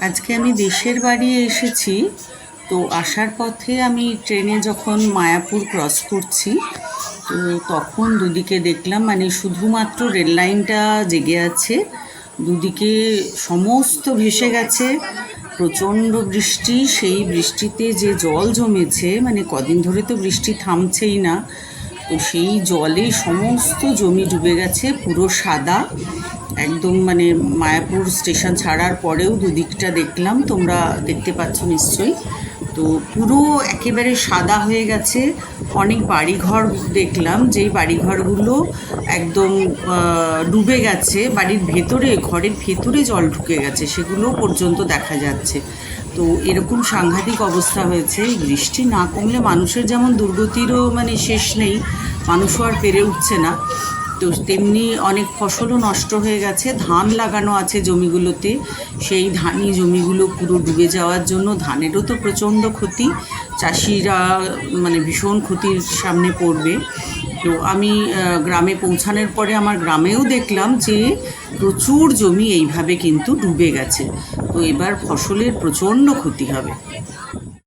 আজকে আমি দেশের বাড়ি এসেছি। তো আসার পথে আমি ট্রেনে যখন মায়াপুর ক্রস করছি, তো তখন দুদিকে দেখলাম মানে শুধুমাত্র রেল লাইনটা জেগে আছে, দুদিকে সমস্ত ভেসে গেছে। প্রচণ্ড বৃষ্টি, সেই বৃষ্টিতে যে জল জমেছে, মানে কদিন ধরে তো বৃষ্টি থামছেই না। তো সেই জলে সমস্ত জমি ডুবে গেছে, পুরো সাদা একদম। মানে মায়াপুর স্টেশন ছাড়ার পরেও দুদিকটা দেখলাম, তোমরা দেখতে পাচ্ছ নিশ্চয়ই। তো পুরো একেবারে সাদা হয়ে গেছে। অনেক বাড়িঘর দেখলাম, যেই বাড়িঘরগুলো একদম ডুবে গেছে, বাড়ির ভেতরে, ঘরের ভেতরে জল ঢুকে গেছে, সেগুলো পর্যন্ত দেখা যাচ্ছে। তো এরকম সাংঘাতিক অবস্থা হয়েছে। এই বৃষ্টি না কমলে মানুষের যেমন দুর্গতিরও মানে শেষ নেই, মানুষও আর পেরে উঠছে না। তো তেমনি অনেক ফসলও নষ্ট হয়ে গেছে। ধান লাগানো আছে জমিগুলোতে, সেই ধানি জমিগুলো পুরো ডুবে যাওয়ার জন্য ধানেরও তো প্রচণ্ড ক্ষতি। চাষিরা মানে ভীষণ ক্ষতির সামনে পড়বে। তো আমি গ্রামে পৌঁছানোর পরে আমার গ্রামেও দেখলাম যে প্রচুর জমি এইভাবে কিন্তু ডুবে গেছে। তো এবার ফসলের প্রচণ্ড ক্ষতি হবে।